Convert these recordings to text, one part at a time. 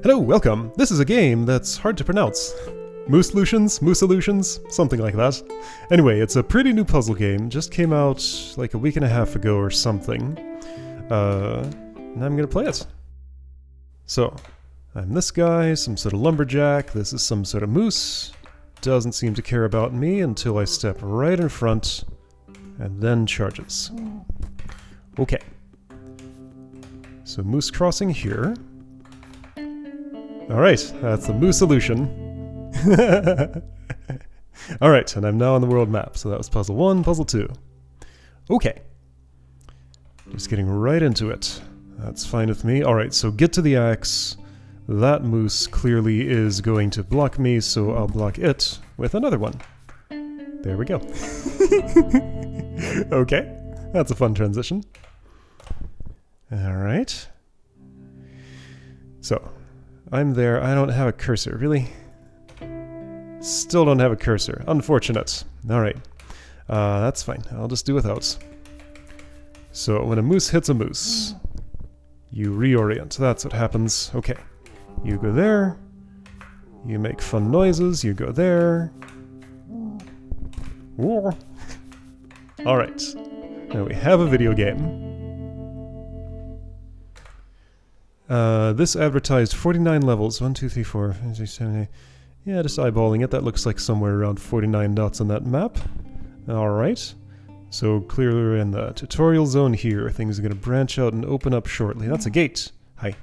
Hello, welcome. This is a game that's hard to pronounce. Mooselutions, something like that. Anyway, it's a pretty new puzzle game. Just came out like a week and a half ago or something. And I'm gonna play it. So, I'm this guy, some sort of lumberjack. This is some sort of moose. Doesn't seem to care about me until I step right in front and then charges. Okay. So moose crossing here. Alright, that's the Mooselution. Alright, and I'm now on the world map. So that was puzzle 1, puzzle 2. Okay. Just getting right into it. That's fine with me. Alright, so get to the axe. That moose clearly is going to block me, so I'll block it with another one. There we go. Okay, that's a fun transition. Alright. So, I'm there. I don't have a cursor. Really? Still don't have a cursor. Unfortunate. Alright. That's fine. I'll just do without. So, when a moose hits a moose, you reorient. That's what happens. Okay. You go there. You make fun noises. You go there. Alright. Now we have a video game. This advertised 49 levels. 1, 2, 3, 4, 5, 6, 7, 8. Yeah, just eyeballing it. That looks like somewhere around 49 dots on that map. Alright. So clearly we're in the tutorial zone here. Things are going to branch out and open up shortly. That's a gate. Hi.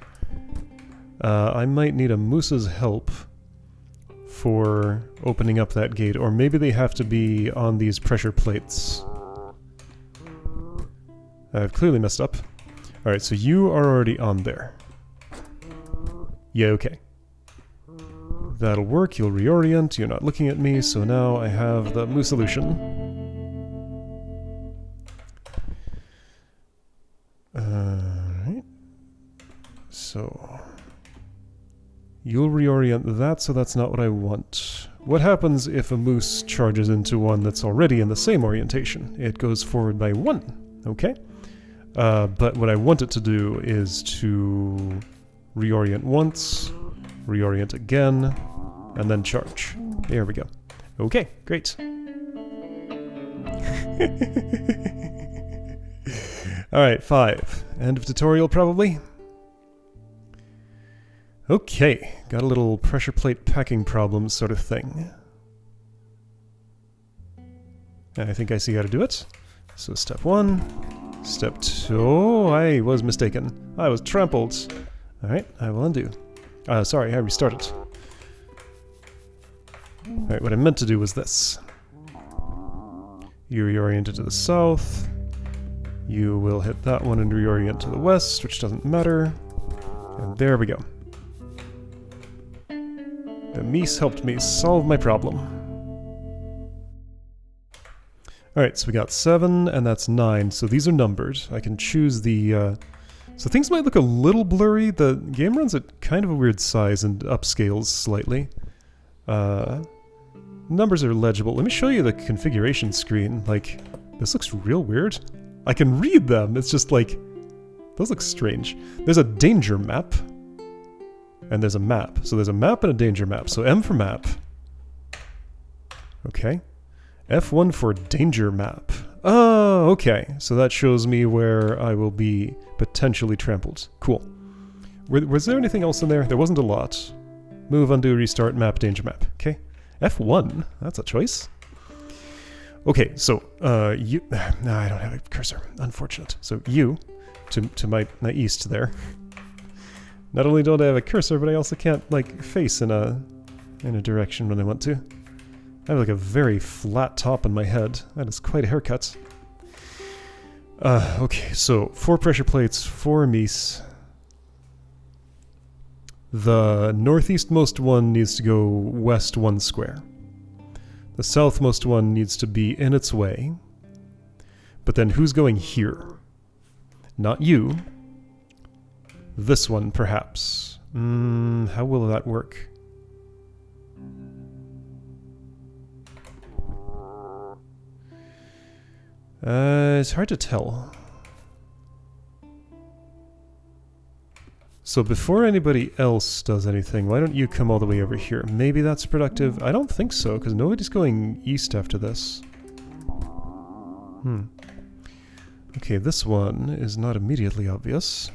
I might need a moose's help for opening up that gate, or maybe they have to be on these pressure plates. I've clearly messed up. Alright, so you are already on there. Yeah, okay. That'll work, you'll reorient, you're not looking at me, so now I have the Mooselution. Alright. So... you'll reorient that, so that's not what I want. What happens if a moose charges into one that's already in the same orientation? It goes forward by 1, okay? But what I want it to do is to reorient once, reorient again, and then charge. There we go. Okay, great. Alright, 5. End of tutorial, probably? Okay, got a little pressure plate packing problem sort of thing. I think I see how to do it. So step 1, step 2... oh, I was mistaken. I was trampled. Alright, I will undo. Sorry, I restarted. Alright, what I meant to do was this. You reorient it to the south. You will hit that one and reorient to the west, which doesn't matter. And there we go. The meese helped me solve my problem. Alright, so we got 7, and that's 9, so these are numbered. I can choose the... so things might look a little blurry. The game runs at kind of a weird size and upscales slightly. Numbers are legible. Let me show you the configuration screen. Like, this looks real weird. I can read them, it's just like... those look strange. There's a danger map. And there's a map. So there's a map and a danger map. So M for map. Okay. F1 for danger map. Oh, okay. So that shows me where I will be potentially trampled. Cool. Was there anything else in there? There wasn't a lot. Move, undo, restart, map, danger map. Okay. F1? That's a choice. Okay, so, you... no, I don't have a cursor. Unfortunate. So you, to my east there. Not only don't I have a cursor, but I also can't, like, face in a direction when I want to. I have, like, a very flat top on my head. That is quite a haircut. Okay, so 4 pressure plates, 4 meese. The northeastmost one needs to go west 1 square. The southmost one needs to be in its way. But then who's going here? Not you. This one, perhaps. How will that work? It's hard to tell. So before anybody else does anything, why don't you come all the way over here? Maybe that's productive. I don't think so, because nobody's going east after this. Okay, this one is not immediately obvious.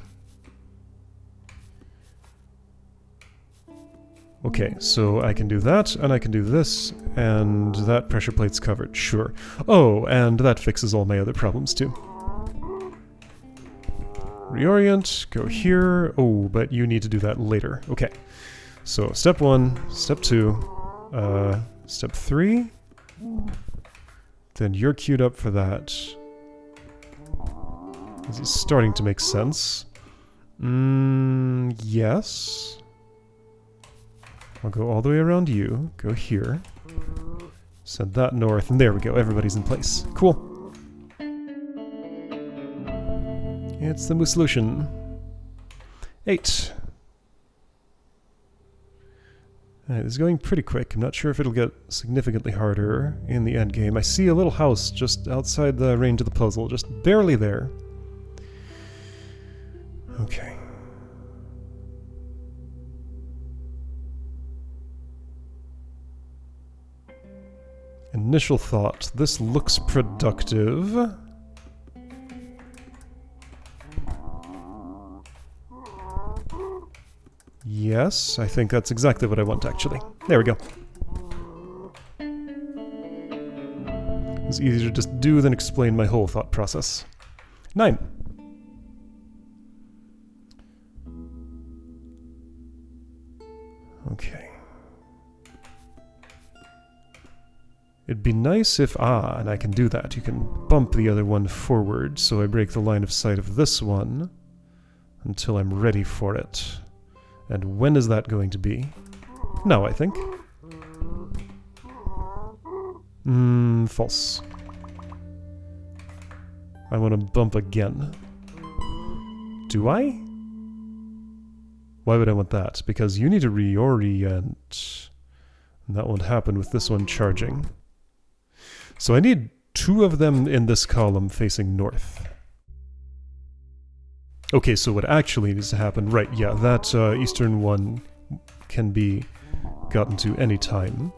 Okay, so I can do that, and I can do this, and that pressure plate's covered, sure. Oh, and that fixes all my other problems too. Reorient, go here. Oh, but you need to do that later. Okay, so step 1, step 2, step 3. Then you're queued up for that. This is starting to make sense. Yes. I'll go all the way around you, go here, send that north, and there we go, everybody's in place. Cool. It's the Moosolution. 8. Alright, this is going pretty quick. I'm not sure if it'll get significantly harder in the end game. I see a little house just outside the range of the puzzle, just barely there. Okay. Initial thought, this looks productive. Yes, I think that's exactly what I want, actually. There we go. It's easier to just do than explain my whole thought process. 9. Okay. It'd be nice if, and I can do that. You can bump the other one forward, so I break the line of sight of this one until I'm ready for it. And when is that going to be? Now, I think. False. I want to bump again. Do I? Why would I want that? Because you need to reorient. And that won't happen with this one charging. So I need 2 of them in this column facing north. Okay, so what actually needs to happen, right, yeah, that eastern one can be gotten to any time.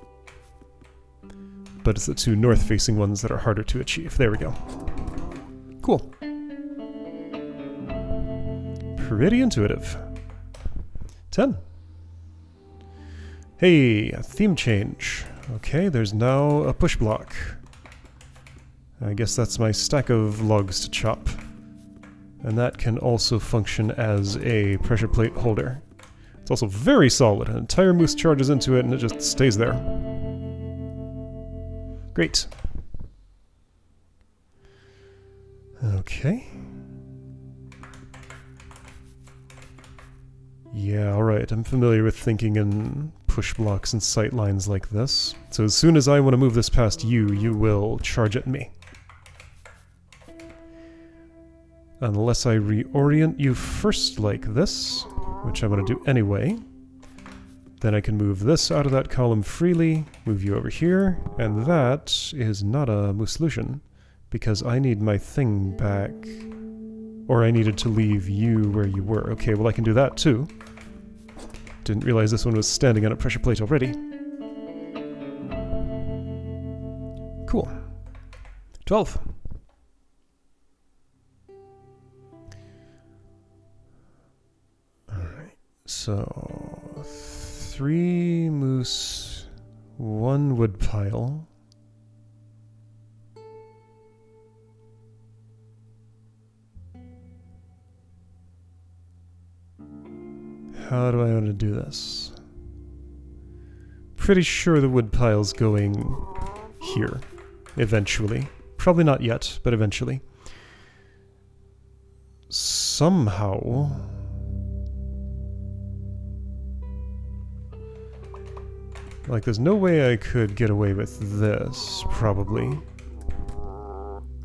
But it's the 2 north-facing ones that are harder to achieve. There we go. Cool. Pretty intuitive. 10. Hey, a theme change. Okay, there's now a push block. I guess that's my stack of logs to chop. And that can also function as a pressure plate holder. It's also very solid. An entire moose charges into it and it just stays there. Great. Okay. Yeah, alright. I'm familiar with thinking in push blocks and sight lines like this. So as soon as I want to move this past you, you will charge at me. Unless I reorient you first like this, which I'm going to do anyway. Then I can move this out of that column freely, move you over here, and that is not a Moosolution, because I need my thing back. Or I needed to leave you where you were. Okay, well I can do that too. Didn't realize this one was standing on a pressure plate already. Cool. 12. Alright, so 3 moose, 1 wood pile. How do I want to do this? Pretty sure the wood pile's going here, eventually. Probably not yet, but eventually. Somehow... like, there's no way I could get away with this, probably.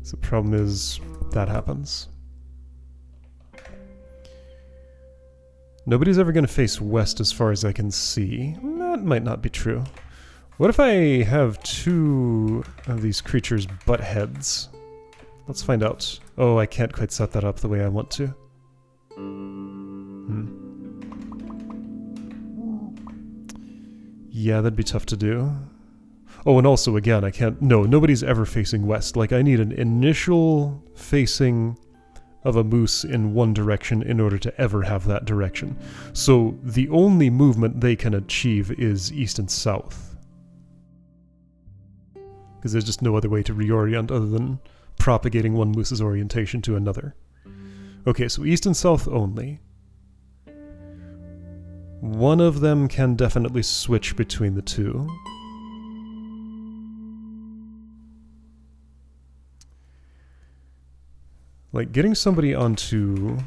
So the problem is, that happens. Nobody's ever going to face west as far as I can see. That might not be true. What if I have 2 of these creatures butt heads? Let's find out. Oh, I can't quite set that up the way I want to. Yeah, that'd be tough to do. Oh, and also, again, I can't... No, nobody's ever facing west. Like, I need an initial facing of a moose in one direction in order to ever have that direction. So the only movement they can achieve is east and south. Because there's just no other way to reorient other than propagating one moose's orientation to another. Okay, so east and south only. One of them can definitely switch between the two. Like, getting somebody onto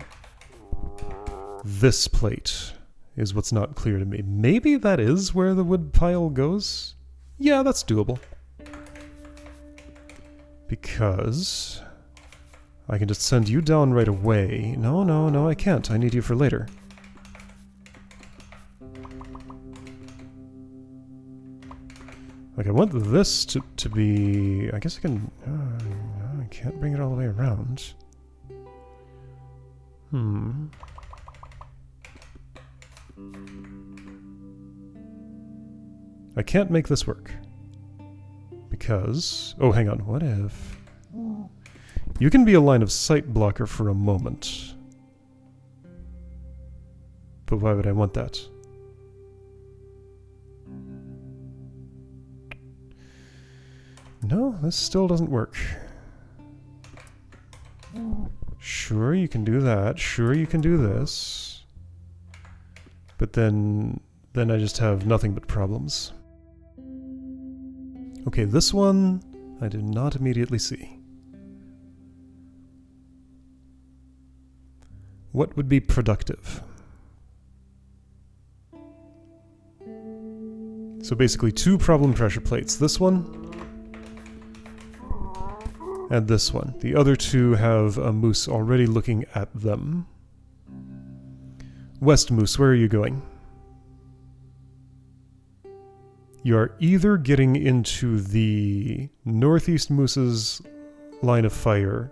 this plate is what's not clear to me. Maybe that is where the wood pile goes? Yeah, that's doable. Because I can just send you down right away. No, I can't. I need you for later. Like, I want this to be... I guess I can... I can't bring it all the way around. I can't make this work. Because... Oh, hang on. What if... You can be a line of sight blocker for a moment. But why would I want that? No, this still doesn't work. Sure, you can do that. Sure, you can do this. But then I just have nothing but problems. Okay, this one I did not immediately see. What would be productive? So basically 2 problem pressure plates. This one and this one. The other 2 have a moose already looking at them. West Moose, where are you going? You are either getting into the Northeast Moose's line of fire,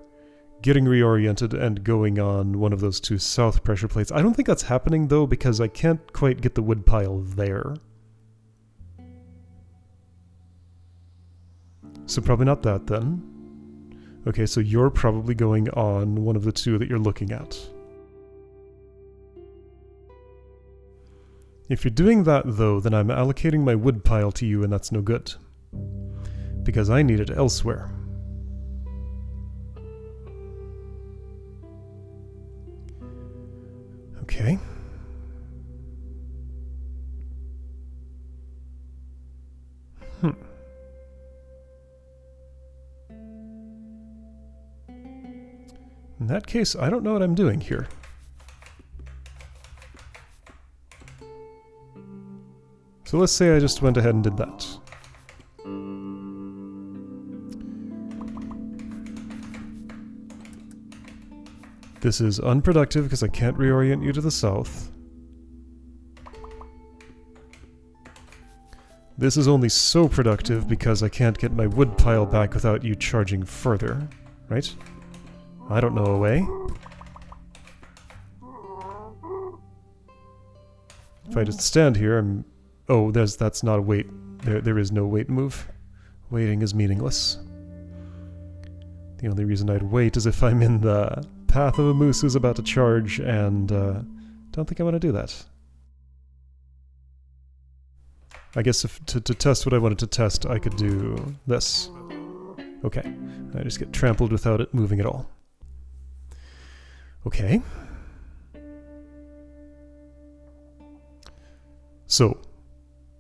getting reoriented, and going on one of those 2 south pressure plates. I don't think that's happening, though, because I can't quite get the wood pile there. So probably not that, then. Okay, so you're probably going on one of the 2 that you're looking at. If you're doing that, though, then I'm allocating my wood pile to you, and that's no good. Because I need it elsewhere. Okay. In that case, I don't know what I'm doing here. So let's say I just went ahead and did that. This is unproductive because I can't reorient you to the south. This is only so productive because I can't get my wood pile back without you charging further, right? I don't know a way. If I just stand here, I'm... Oh, that's not a wait. There is no wait move. Waiting is meaningless. The only reason I'd wait is if I'm in the path of a moose who's about to charge, and don't think I want to do that. I guess if to test what I wanted to test, I could do this. Okay. I just get trampled without it moving at all. Okay. So,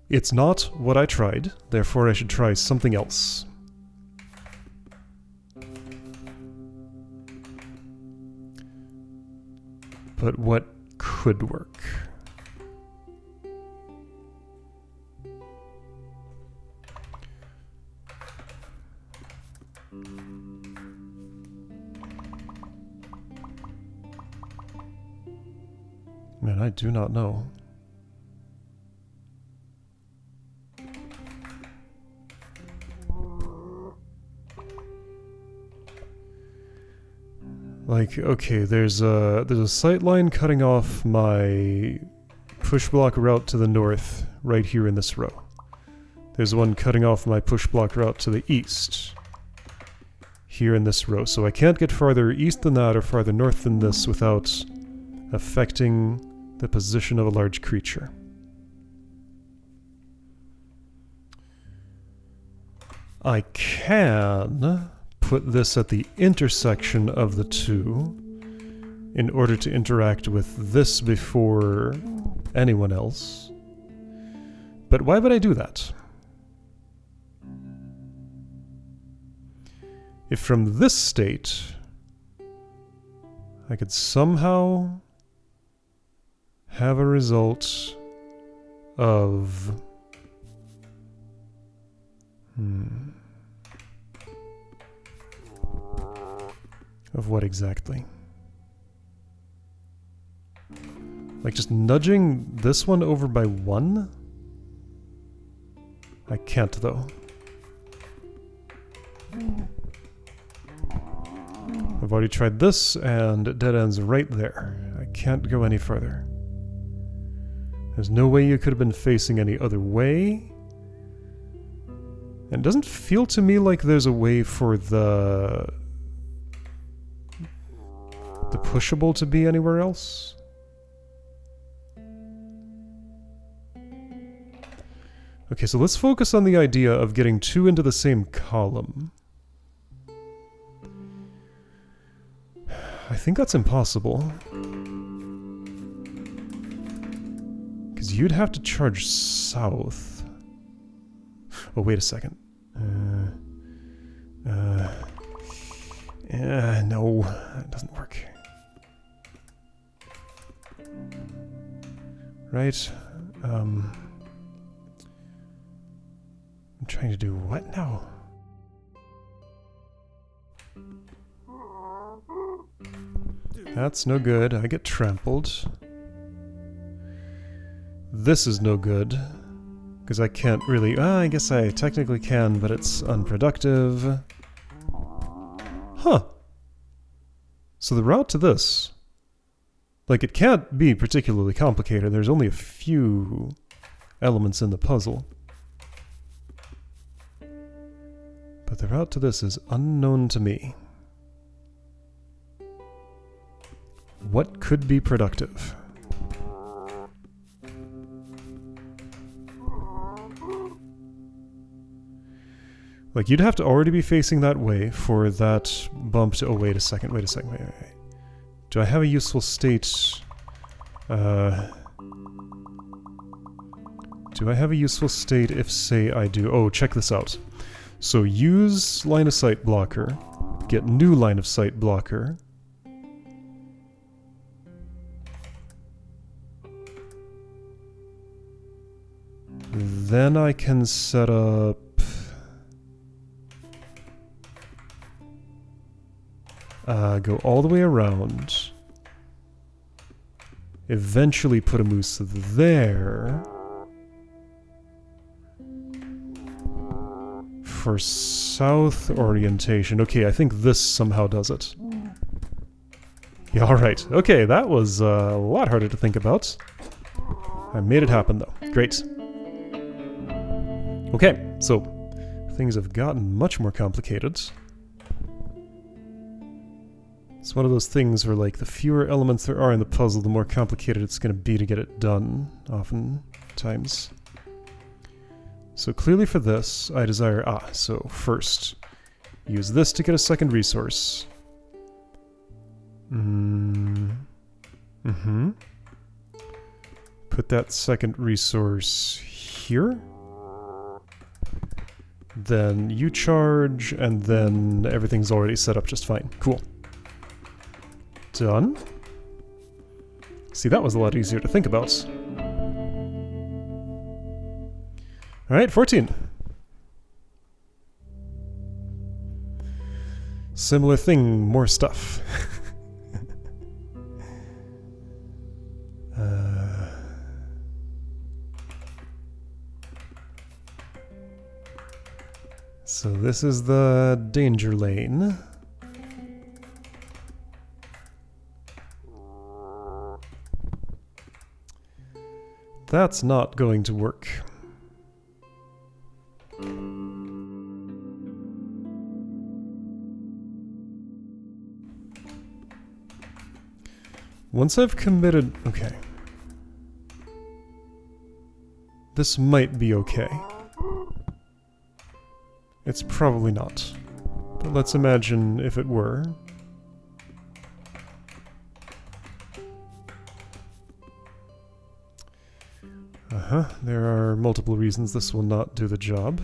it's not what I tried, therefore I should try something else. But what could work? Man, I do not know. Like, okay, there's a sight line cutting off my push block route to the north right here in this row. There's one cutting off my push block route to the east. Here in this row. So I can't get farther east than that or farther north than this without affecting the position of a large creature. I can put this at the intersection of the two in order to interact with this before anyone else. But why would I do that? If from this state I could somehow have a result of of what exactly? Like just nudging this one over by 1? I can't though. I've already tried this and it dead ends right there. I can't go any further. There's no way you could have been facing any other way. And it doesn't feel to me like there's a way for the pushable to be anywhere else. Okay, so let's focus on the idea of getting 2 into the same column. I think that's impossible. Because you'd have to charge south. Oh, wait a second. No, that doesn't work. Right? I'm trying to do what now? That's no good. I get trampled. This is no good. Because I can't really... I guess I technically can, but it's unproductive. Huh. So the route to this... Like, it can't be particularly complicated. There's only a few elements in the puzzle. But the route to this is unknown to me. What could be productive? Like, you'd have to already be facing that way for that bump to... Oh, wait a second, wait. Do I have a useful state? Do I have a useful state if, say, I do... Oh, check this out. So use line of sight blocker, get new line of sight blocker. Then I can set up... go all the way around. Eventually put a moose there. For south orientation. Okay, I think this somehow does it. Yeah, alright. Okay, that was a lot harder to think about. I made it happen though. Great. Okay, so things have gotten much more complicated. It's one of those things where, like, the fewer elements there are in the puzzle, the more complicated it's going to be to get it done, oftentimes. So clearly for this, I desire... so first, use this to get a second resource. Put that second resource here. Then you charge, and then everything's already set up just fine. Cool. Done. See, that was a lot easier to think about. Alright, 14. Similar thing, more stuff. So this is the danger lane. That's not going to work. Once I've committed... Okay. This might be okay. It's probably not. But let's imagine if it were. There are multiple reasons this will not do the job.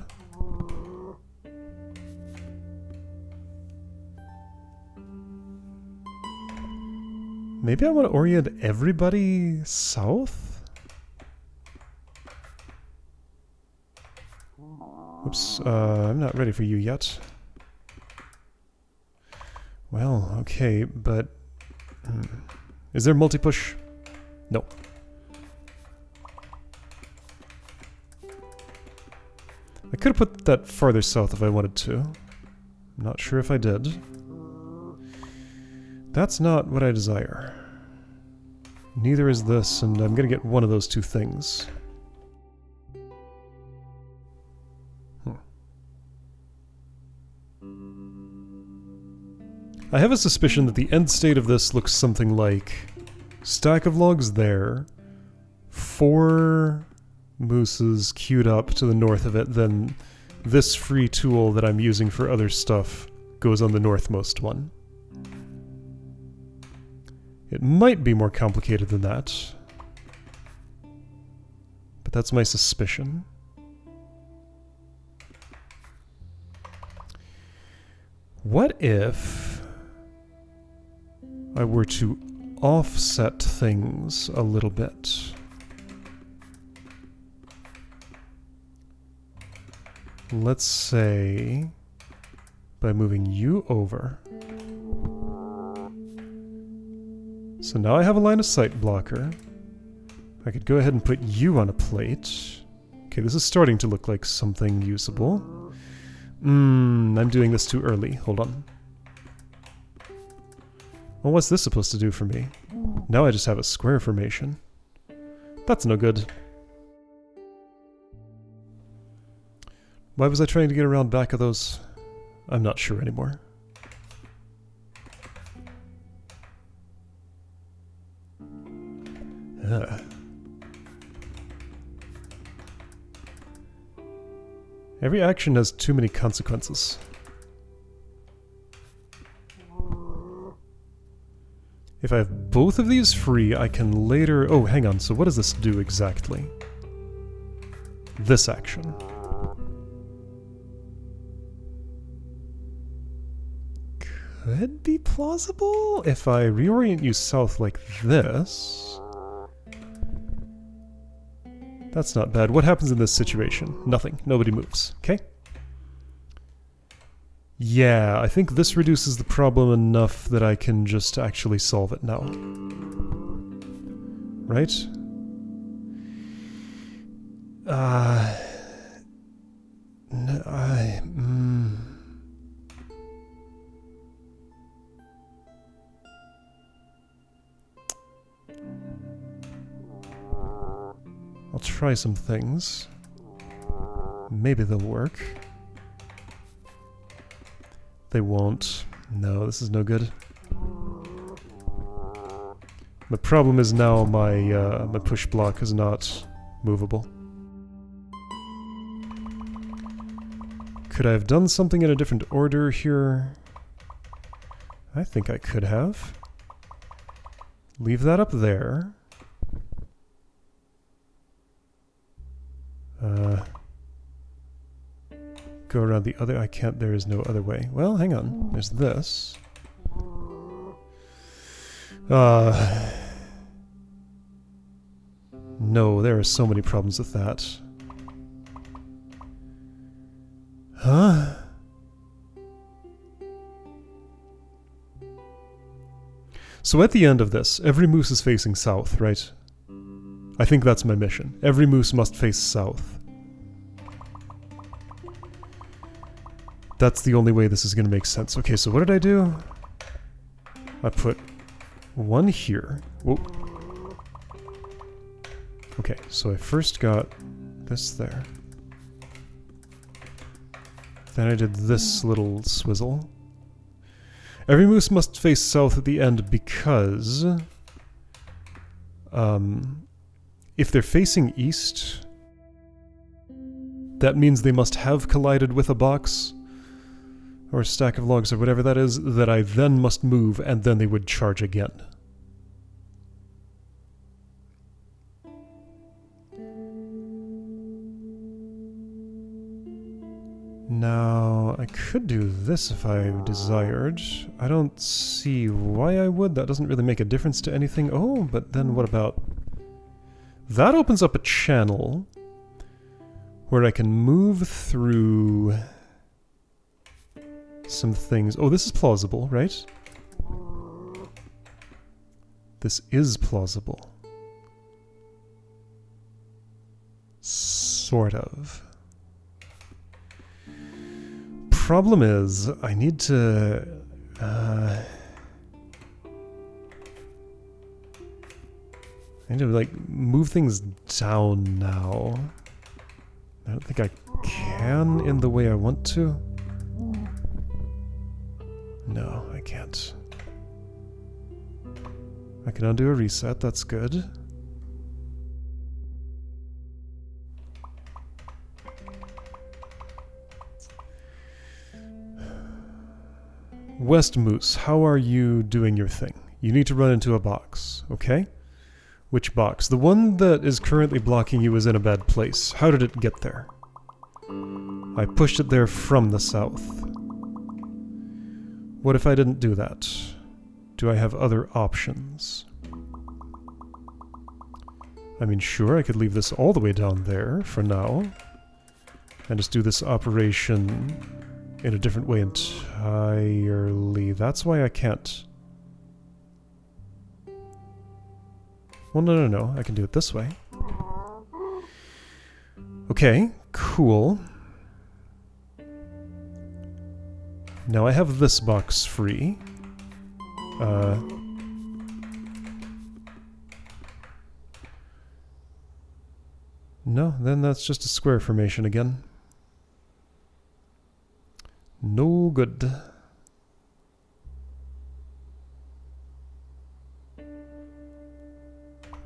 Maybe I want to orient everybody south? Oops, I'm not ready for you yet. Well, okay, but... Is there multi-push? No. I could have put that farther south if I wanted to. I'm not sure if I did. That's not what I desire. Neither is this, and I'm gonna get one of those two things. I have a suspicion that the end state of this looks something like stack of logs there, 4 mooses queued up to the north of it, then this free tool that I'm using for other stuff goes on the northmost one. It might be more complicated than that, but that's my suspicion. What if I were to offset things a little bit? Let's say by moving you over. So now I have a line of sight blocker. I could go ahead and put you on a plate. Okay, this is starting to look like something usable. I'm doing this too early. Hold on. Well, what's this supposed to do for me? Now I just have a square formation. That's no good. Why was I trying to get around back of those? I'm not sure anymore. Every action has too many consequences. If I have both of these free, I can later... Oh, hang on, so what does this do exactly? This action. Could be plausible if I reorient you south like this. That's not bad. What happens in this situation? Nothing. Nobody moves. Okay? Yeah, I think this reduces the problem enough that I can just actually solve it now. Right? I'll try some things. Maybe they'll work. They won't. No, this is no good. The problem is now my push block is not movable. Could I have done something in a different order here? I think I could have. Leave that up there. Go around the other... I can't... There is no other way. Well, hang on. There's this. No, there are so many problems with that. Huh? So at the end of this, every moose is facing south, right? I think that's my mission. Every moose must face south. That's the only way this is going to make sense. Okay, so what did I do? I put one here. Whoa. Okay, so I first got this there. Then I did this little swizzle. Every moose must face south at the end because if they're facing east, that means they must have collided with a box or a stack of logs or whatever that is, that I then must move, and then they would charge again. Now, I could do this if I desired. I don't see why I would. That doesn't really make a difference to anything. Oh, but then what about... That opens up a channel where I can move through some things. Oh, this is plausible, right? This is plausible. Sort of. Problem is, I need to... I need to, like, move things down now. I don't think I can in the way I want to. No, I can't. I can undo a reset, that's good. West Moose, how are you doing your thing? You need to run into a box, okay? Which box? The one that is currently blocking you is in a bad place. How did it get there? I pushed it there from the south. What if I didn't do that? Do I have other options? I mean, sure, I could leave this all the way down there for now, and just do this operation in a different way entirely. That's why I can't. Well, no. I can do it this way. Okay, cool. Now I have this box free. No, then that's just a square formation again. No good.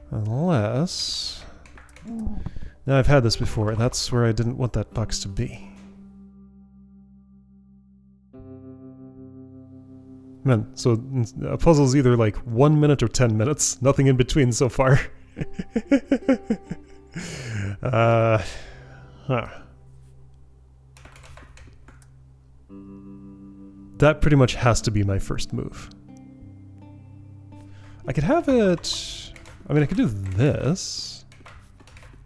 Unless... Now I've had this before, and that's where I didn't want that box to be. Man, so a puzzle's either like 1 minute or 10 minutes. Nothing in between so far. That pretty much has to be my first move. I could have it... I mean, I could do this,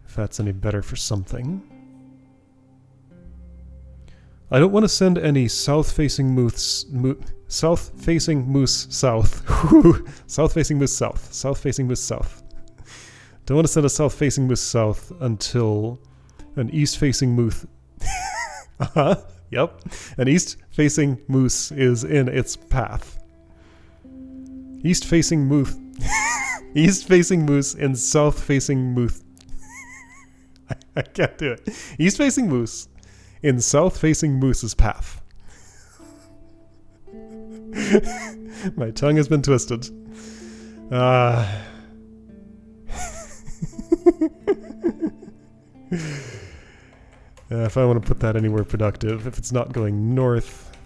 if that's any better for something. I don't want to send any south-facing moose south-facing moose south. South-facing moose south. South-facing moose south. Don't want to send a south-facing moose south until an east-facing moose... Yep. An east-facing moose is in its path. East-facing moose... East-facing moose and south-facing moose... I can't do it. East-facing moose in south-facing moose's path. My tongue has been twisted. If I want to put that anywhere productive, if it's not going north,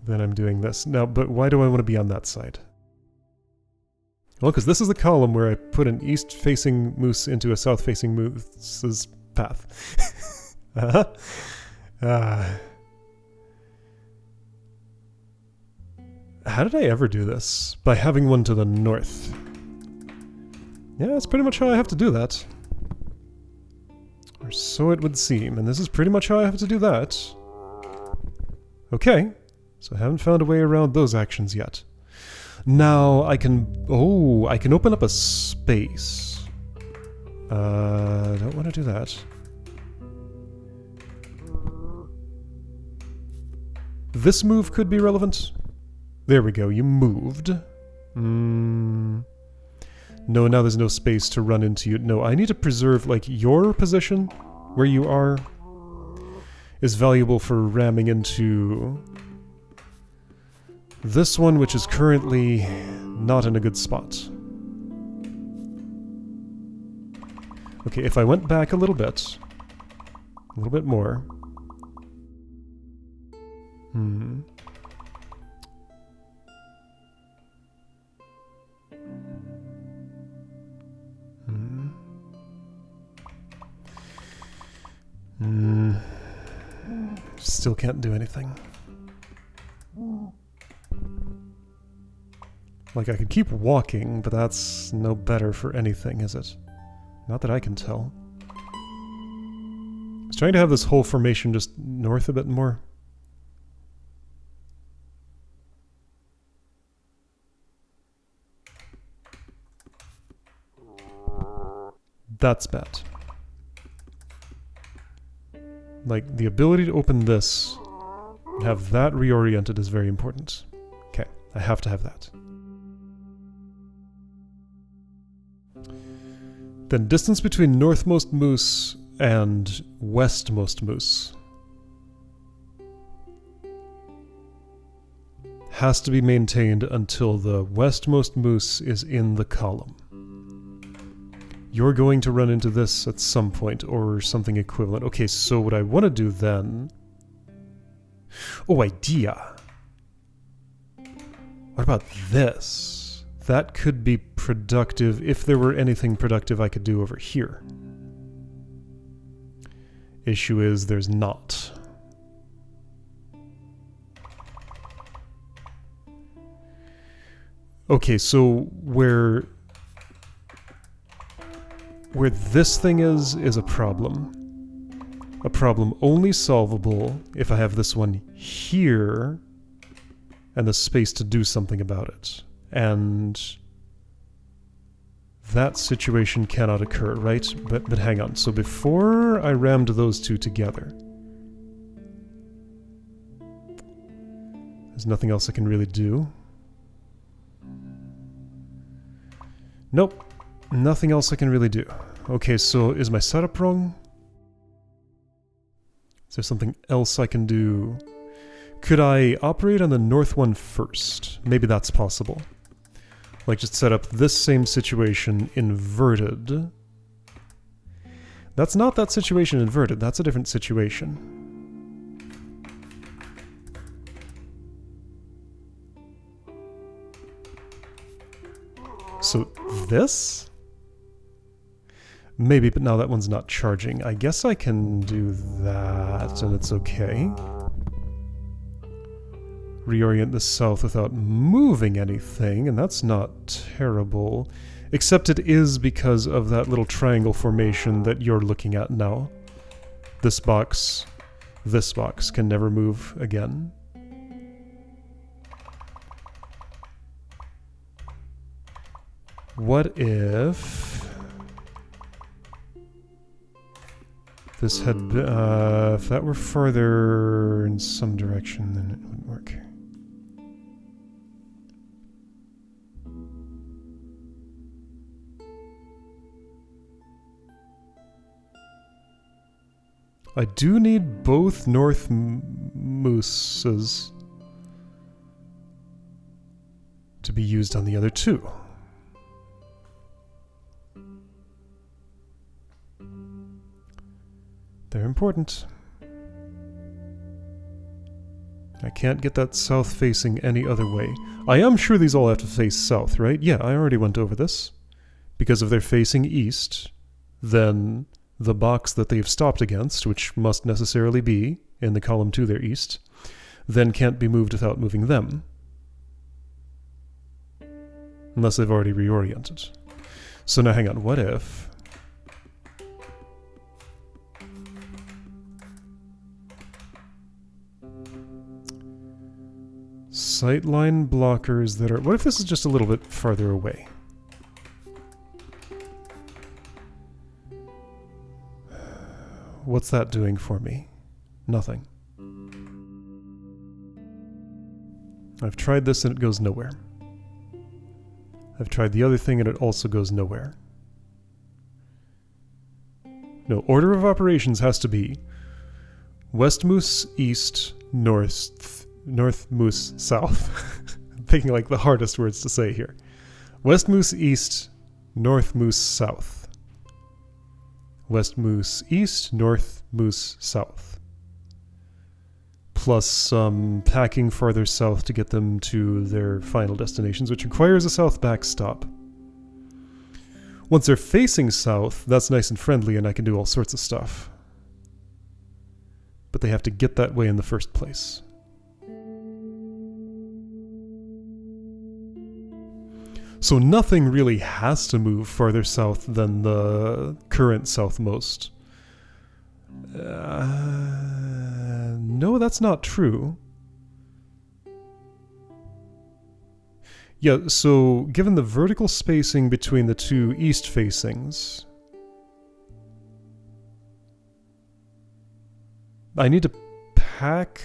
then I'm doing this. Now, but why do I want to be on that side? Well, because this is the column where I put an east-facing moose into a south-facing moose's path. How did I ever do this? By having one to the north. Yeah, that's pretty much how I have to do that. Or so it would seem, and this is pretty much how I have to do that. Okay, so I haven't found a way around those actions yet. Now I can... Oh, I can open up a space. Don't want to do that. This move could be relevant. There we go, you moved. No, now there's no space to run into you. No, I need to preserve, like, your position, where you are, is valuable for ramming into this one, which is currently not in a good spot. Okay, if I went back a little bit more. Hmm. Still can't do anything. Like, I could keep walking, but that's no better for anything, is it? Not that I can tell. I was trying to have this whole formation just north a bit more. That's bad. Like, the ability to open this and have that reoriented is very important. Okay, I have to have that. Then distance between northmost moose and westmost moose has to be maintained until the westmost moose is in the column. You're going to run into this at some point, or something equivalent. Okay, so what I want to do then... Oh, idea! What about this? That could be productive if there were anything productive I could do over here. Issue is there's not. Okay, so where this thing is a problem. A problem only solvable if I have this one here and the space to do something about it. And that situation cannot occur, right? But hang on. So before I rammed those two together, there's nothing else I can really do. Nope. Nothing else I can really do. Okay, so is my setup wrong? Is there something else I can do? Could I operate on the north one first? Maybe that's possible. Like, just set up this same situation inverted. That's not that situation inverted, that's a different situation. So, this? Maybe, but now that one's not charging. I guess I can do that, and it's okay. Reorient the south without moving anything, and that's not terrible. Except it is because of that little triangle formation that you're looking at now. This box can never move again. What if... this had, if that were farther in some direction, then it wouldn't work. I do need both north mooses to be used on the other two. They're important. I can't get that south facing any other way. I am sure these all have to face south, right? Yeah, I already went over this. Because if they're facing east, then the box that they've stopped against, which must necessarily be in the column to their east, then can't be moved without moving them. Unless they've already reoriented. So now hang on, what if... sightline blockers that are... what if this is just a little bit farther away? What's that doing for me? Nothing. I've tried this and it goes nowhere. I've tried the other thing and it also goes nowhere. No, order of operations has to be West Moose East, North Moose South. I'm picking like the hardest words to say here. West Moose East, North Moose South. West Moose East, North Moose South. Plus some packing farther south to get them to their final destinations, which requires a south backstop. Once they're facing south, that's nice and friendly and I can do all sorts of stuff. But they have to get that way in the first place. So nothing really has to move farther south than the current southmost. No, that's not true. Yeah, so given the vertical spacing between the two east facings, I need to pack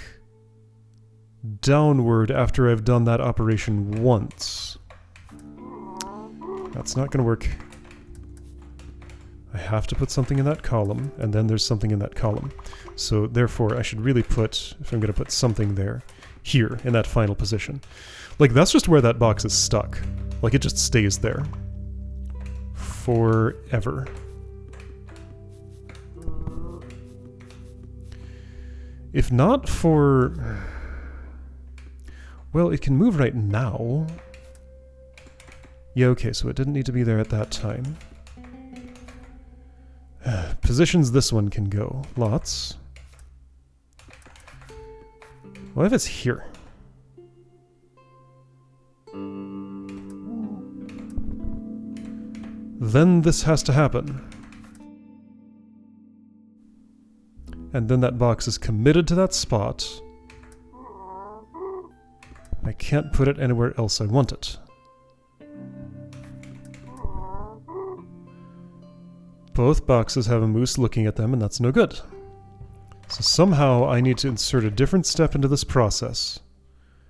downward after I've done that operation once. That's not going to work. I have to put something in that column, and then there's something in that column. So therefore, I should really put, if I'm going to put something there, here, in that final position. Like, that's just where that box is stuck. Like, it just stays there. Forever. If not for... Well, it can move right now. Yeah, okay, so it didn't need to be there at that time. Positions this one can go. Lots. What if it's here? Then this has to happen. And then that box is committed to that spot. I can't put it anywhere else I want it. Both boxes have a moose looking at them, and that's no good. So somehow I need to insert a different step into this process.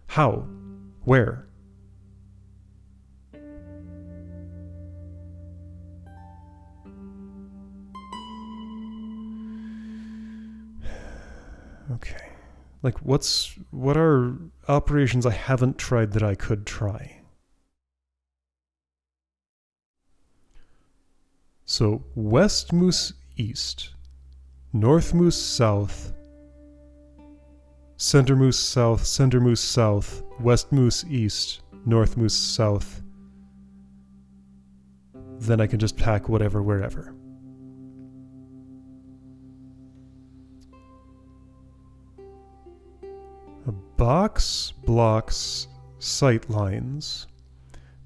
How? Where? Okay. Like, what are operations I haven't tried that I could try? So, West Moose East, North Moose South, Center Moose South, West Moose East, North Moose South. Then I can just pack whatever wherever. A box blocks sight lines,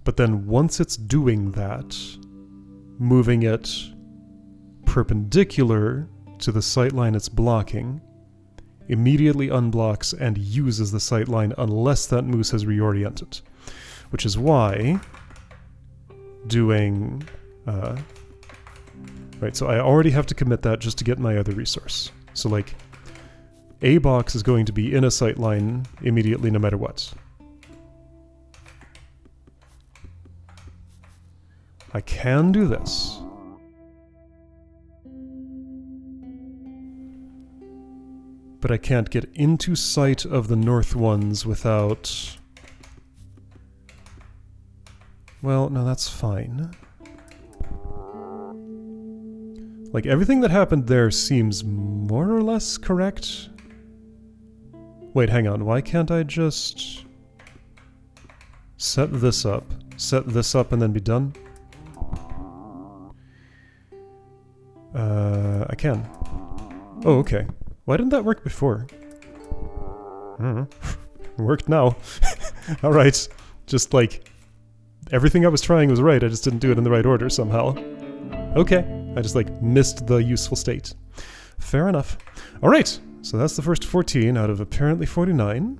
but then once it's doing that, moving it perpendicular to the sightline it's blocking, immediately unblocks and uses the sightline unless that moose has reoriented. Which is why doing... right, so I already have to commit that just to get my other resource. So like, a box is going to be in a sightline immediately no matter what. I can do this. But I can't get into sight of the north ones without... Well, no, that's fine. Like, everything that happened there seems more or less correct. Wait, hang on, why can't I just... set this up, and then be done? I can. Oh, okay. Why didn't that work before? I don't know. It worked now. Alright. Just like, everything I was trying was right, I just didn't do it in the right order somehow. Okay. I just like missed the useful state. Fair enough. Alright. So that's the first 14 out of apparently 49.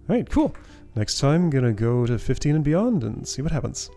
Alright, cool. Next time, I'm gonna go to 15 and beyond and see what happens.